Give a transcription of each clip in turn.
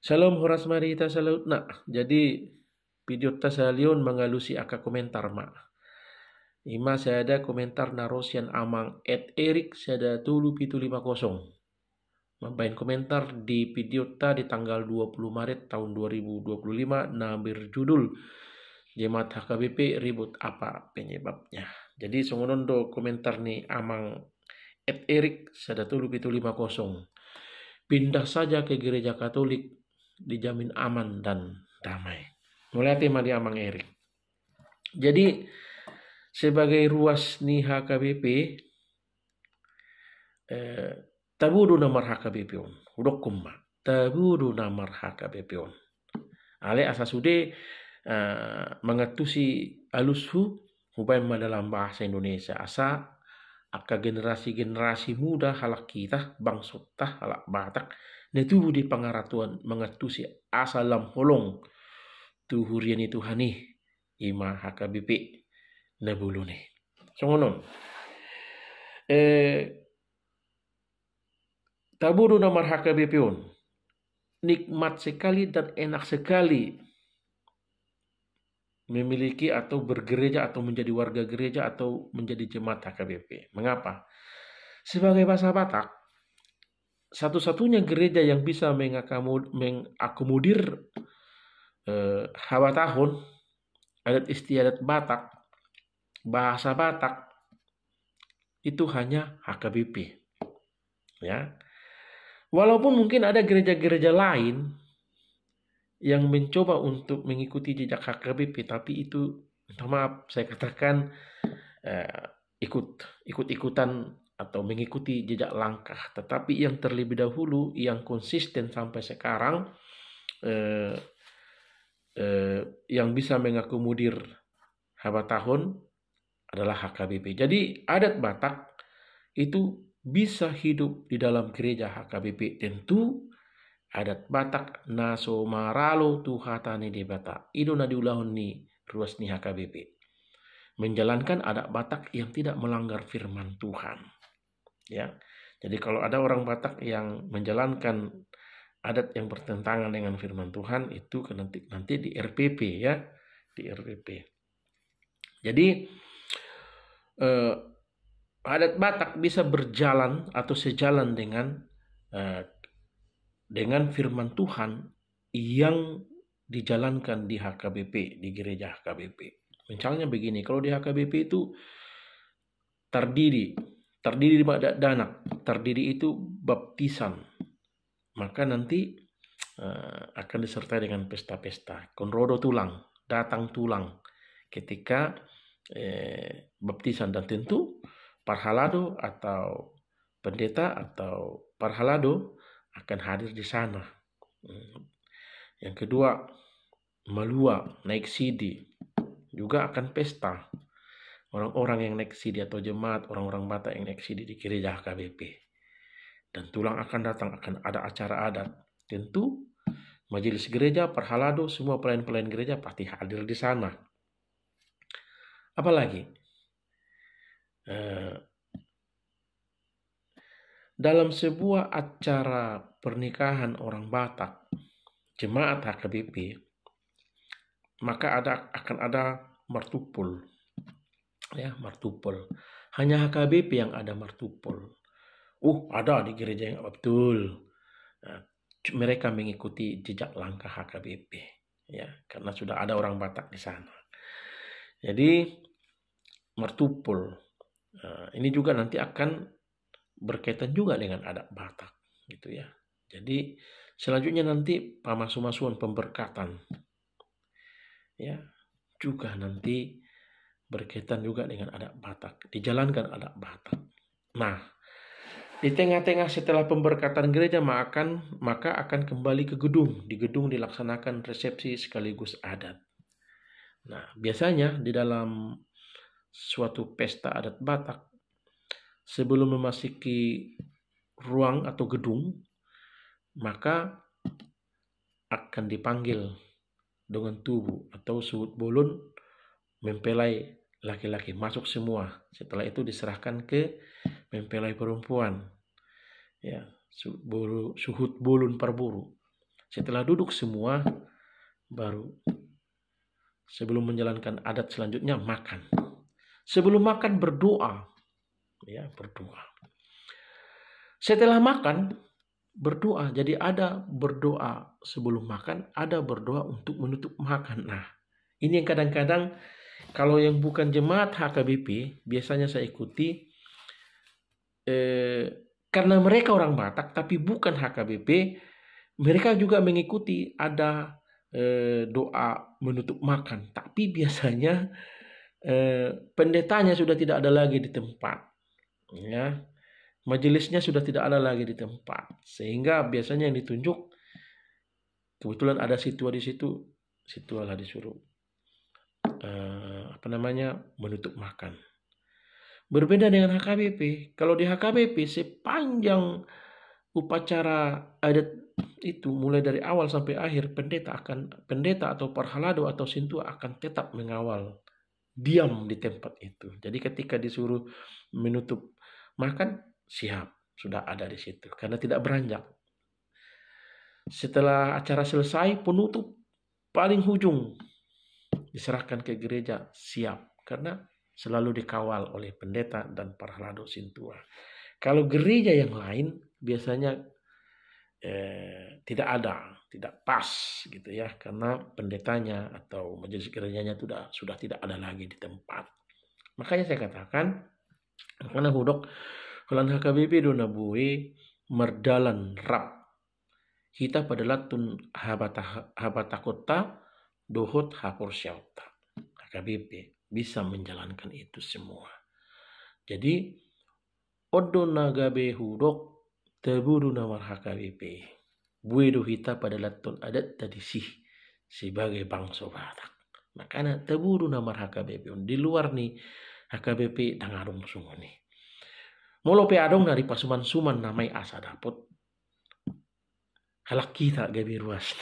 Salam horas marita salut nak. Jadi video ta salion mengalusi aka komentar mak. Ima saya ada komentar narosian amang @erik saya tulu pitu 50. Mabain komentar di video ta di tanggal 20 Maret tahun 2025 na berjudul Jemaat HKBP ribut apa penyebabnya. Jadi songonon do komentar nih amang @erik saya tulu pitu 50. Pindah saja ke gereja Katolik, dijamin aman dan damai. Mulai tema di Amang Erik. Jadi sebagai ruas nih HKBP, tabudu nomor HKBP on, udok kumma, tabudu nomor HKBP on. Ale asa sude mengetusi alushu hubain dalam bahasa Indonesia asa aka generasi-generasi muda halak kita bangsut tah halak Batak netu di pangaratuan mengetusi asalam holong tu hurian itu hani ima HKBP nebulune songonon taburu nomor HKBP on nikmat sekali dan enak sekali memiliki atau bergereja atau menjadi warga gereja atau menjadi jemaat HKBP. Mengapa? Sebagai bahasa Batak, satu-satunya gereja yang bisa mengakomodir hawa tahun, adat istiadat Batak, bahasa Batak, itu hanya HKBP. Ya. Walaupun mungkin ada gereja-gereja lain yang mencoba untuk mengikuti jejak HKBP, tapi itu, maaf saya katakan ikut-ikutan atau mengikuti jejak langkah. Tetapi yang terlebih dahulu, yang konsisten sampai sekarang, yang bisa mengakomodir hawa tahun adalah HKBP. Jadi adat Batak itu bisa hidup di dalam gereja HKBP. Tentu adat Batak naso maralo tuhatani di Batak. Ido na diulahon ni ruas ni HKBP. Menjalankan adat Batak yang tidak melanggar firman Tuhan. Ya. Jadi kalau ada orang Batak yang menjalankan adat yang bertentangan dengan firman Tuhan, itu nanti di RPP ya, di RPP. Jadi adat Batak bisa berjalan atau sejalan dengan firman Tuhan yang dijalankan di HKBP, di gereja HKBP. Misalnya begini, kalau di HKBP itu terdiri danak, terdiri itu baptisan, maka nanti akan disertai dengan pesta-pesta. Konrodo tulang, datang tulang ketika baptisan, dan tentu parhalado atau pendeta atau parhalado akan hadir di sana. Yang kedua, malua, naik sidi, juga akan pesta. Orang-orang yang naik sidi atau jemaat, orang-orang Batak yang naik sidi di gereja HKBP. Dan tulang akan datang, akan ada acara adat. Tentu majelis gereja, parhalado, semua pelayan-pelayan gereja pasti hadir di sana. Apalagi dalam sebuah acara pernikahan orang Batak, jemaat HKBP, maka akan ada martupul. Ya, martupul. Hanya HKBP yang ada martupul. Ada di gereja yang betul. Nah, mereka mengikuti jejak langkah HKBP, ya, karena sudah ada orang Batak di sana. Jadi martupul ini juga nanti akan berkaitan juga dengan adat Batak, gitu ya. Jadi selanjutnya nanti pamasu-masuan pemberkatan, ya, juga nanti berkaitan juga dengan adat Batak, dijalankan adat Batak. Nah, di tengah-tengah setelah pemberkatan gereja maka akan kembali ke gedung. Di gedung dilaksanakan resepsi sekaligus adat. Nah, biasanya di dalam suatu pesta adat Batak, sebelum memasuki ruang atau gedung, maka akan dipanggil dengan tubuh atau suhut bolon mempelai laki-laki, masuk semua. Setelah itu diserahkan ke mempelai perempuan, ya, suhut bolon parburu. Setelah duduk semua, baru sebelum menjalankan adat selanjutnya makan. Sebelum makan berdoa, ya berdoa. Setelah makan berdoa. Jadi ada berdoa sebelum makan, ada berdoa untuk menutup makan. Nah, ini yang kadang-kadang kalau yang bukan jemaat HKBP biasanya saya ikuti karena mereka orang Batak tapi bukan HKBP, mereka juga mengikuti ada doa menutup makan. Tapi biasanya pendetanya sudah tidak ada lagi di tempat, ya. Majelisnya sudah tidak ada lagi di tempat, sehingga biasanya yang ditunjuk kebetulan ada situa di situ, situlah disuruh menutup makan. Berbeda dengan HKBP. Kalau di HKBP sepanjang upacara adat itu mulai dari awal sampai akhir, pendeta atau parhalado atau sintua akan tetap mengawal, diam di tempat itu. Jadi ketika disuruh menutup makan, siap, sudah ada di situ karena tidak beranjak. Setelah acara selesai, penutup paling ujung diserahkan ke gereja, siap, karena selalu dikawal oleh pendeta dan parhalado sintua. Kalau gereja yang lain biasanya tidak pas gitu ya, karena pendetanya atau majelis gerejanya sudah tidak ada lagi di tempat. Makanya saya katakan, karena hudok Holan HKBP dona bue merdalan rap kita pada latun habata kota dohot hapor syauta. HKBP bisa menjalankan itu semua. Jadi odo nagabe hudok teburu namar HKBP. Buedo kita pada latun adat tadi sebagai bangsa Batak. Makanya teburu namar HKBP. Di luar nih HKBP dangarung sungai nih. Molo pe adong dari pasuman-suman namai asa dapot. Halak kita gabi ruas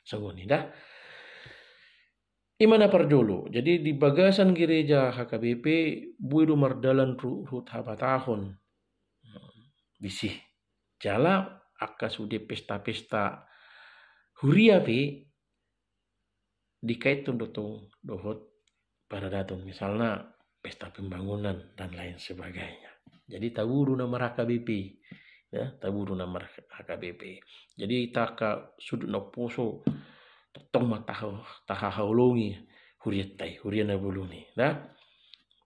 sungguh dah. Imana parjolo. Jadi di bagasan gereja HKBP buidu mardalan ruhut habatahon. Bisih. Jala akka sude pesta-pesta huria pe dikait tundotong dohot pada datun. Misalnya pesta pembangunan dan lain sebagainya. Jadi taburu nama HKBP. Ya, taburu nama HKBP. Jadi taka sudut na poso tong taha haulungi huriat na buluni. Nah,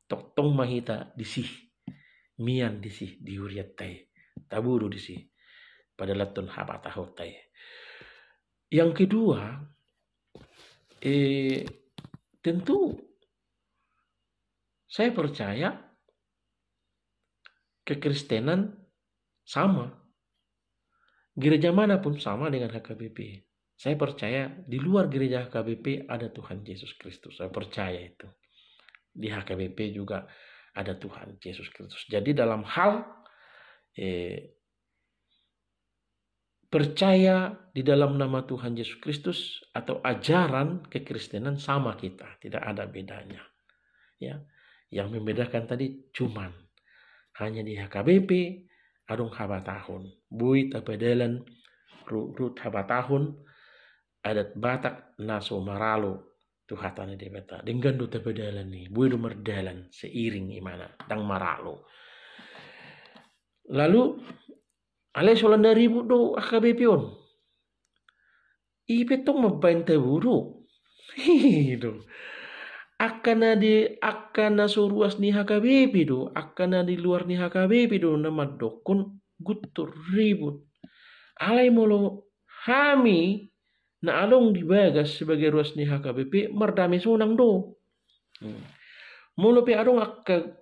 tong mahita disih mian disih di huriat tai. Taburu disih pada latun habata hotai. Yang kedua, tentu saya percaya kekristenan sama. Gereja manapun sama dengan HKBP. Saya percaya di luar gereja HKBP ada Tuhan Yesus Kristus. Saya percaya itu. Di HKBP juga ada Tuhan Yesus Kristus. Jadi dalam hal percaya di dalam nama Tuhan Yesus Kristus atau ajaran kekristenan sama kita. Tidak ada bedanya. Ya, yang membedakan tadi cuman hanya di HKBP adong habatahun, buit tapedelan rut habatahun adat Batak naso maralo tuhatane de beta dengan do tapedelan ni buit do merdalan seiring imana dang maralo. Lalu ale solanda ribu do HKBP on ipetong mabain taburu hido akana suruas ni HKBP do akana di luar ni HKBP do nama dokun gutur ribut alai molo hami na along dibagas sebagai ruas ni HKBP merdami sunang do molo pe adong akka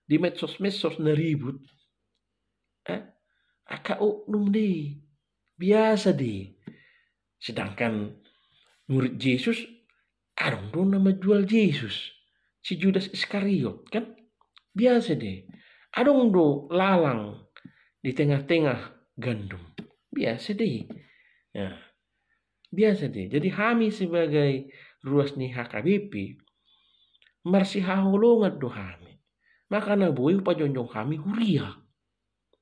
di medsos na ribut akka oknum di biasa di sedangkan murid Yesus adong do nama jual Yesus. Si Judas Iskariot kan. Biasa deh. Adong do lalang di tengah-tengah gandum. Biasa deh. Ya. Biasa deh. Jadi kami sebagai ruas ni HKBP marsi hahulungat do kami. Maka na boy pajonjong kami huria.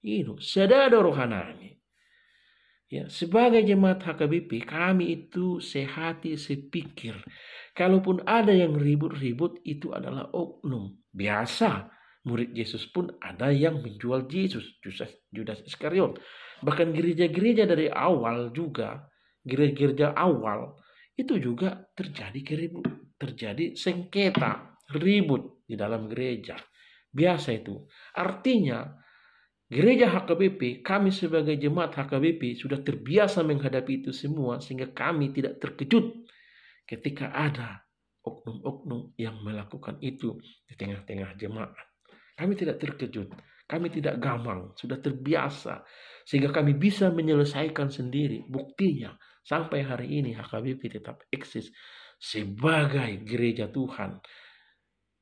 Ino. Sadada rohanami. Ya, sebagai jemaat HKBP, kami itu sehati sepikir. Kalaupun ada yang ribut-ribut, itu adalah oknum. Biasa, murid Yesus pun ada yang menjual Yesus, Judas Iskariot. Bahkan gereja-gereja dari awal juga, gereja-gereja awal, itu juga terjadi sengketa, ribut di dalam gereja. Biasa itu. Artinya, gereja HKBP, kami sebagai jemaat HKBP sudah terbiasa menghadapi itu semua sehingga kami tidak terkejut ketika ada oknum-oknum yang melakukan itu di tengah-tengah jemaat. Kami tidak terkejut, kami tidak gamang, sudah terbiasa sehingga kami bisa menyelesaikan sendiri. Buktinya sampai hari ini HKBP tetap eksis sebagai gereja Tuhan,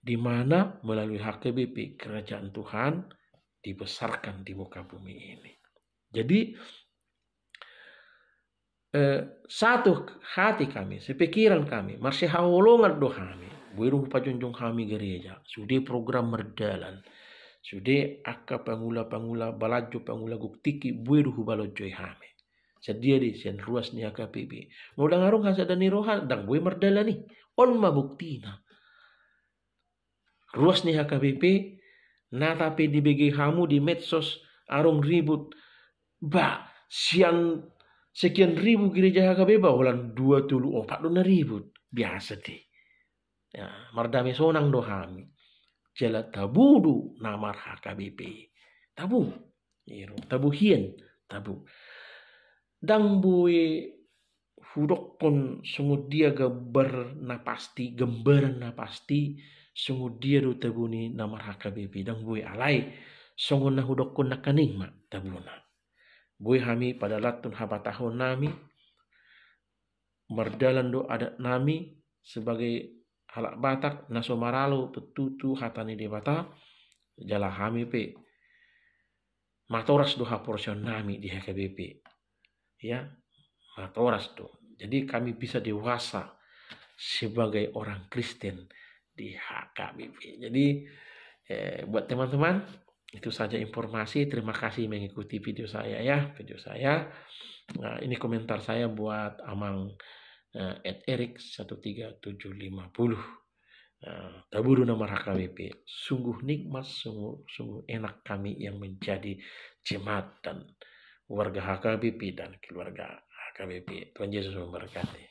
di mana melalui HKBP kerajaan Tuhan dibesarkan di muka bumi ini. Jadi satu hati kami, sepikiran kami, masih hawolongan do kami, buiru pajunjung kami gereja, sudah program merdalan, sudah akka pangula balaju pangula guktiki buiru balojoi kami. Sedia di sen ruas ni HKBP. Mudah ngarung hasa dan rohan dang bui merdala ni. On mabuktina. Ruas ni HKBP na tapi di BG kamu di medsos arung ribut. Sekian ribu gereja HKBP ulang 24 ribut. Biasa deh. Ya, mardame sonang do kami. Jala tabudu namar HKBP. Tabu. Tabu hien. Tabu. Dang bui hudokon sungguh dia gambar napasti sungguh dia do tabuni namar HKBP dang bui alai sungguh na hudokon na kaningma tabuna bui kami pada latun haba tahun nami merdalan do adat nami sebagai halak Batak naso maralo petutu hatani de bata jala kami pe matoras do haporsion nami di HKBP ya matoras do. Jadi kami bisa dewasa sebagai orang Kristen di HKBP. Jadi buat teman-teman itu saja informasi. Terima kasih mengikuti video saya ya. Nah, ini komentar saya buat Amang @erik13750. Taburu nama HKBP. Sungguh nikmat, sungguh enak kami yang menjadi jemaat dan warga HKBP dan keluarga HKBP. Tuhan Yesus memberkati.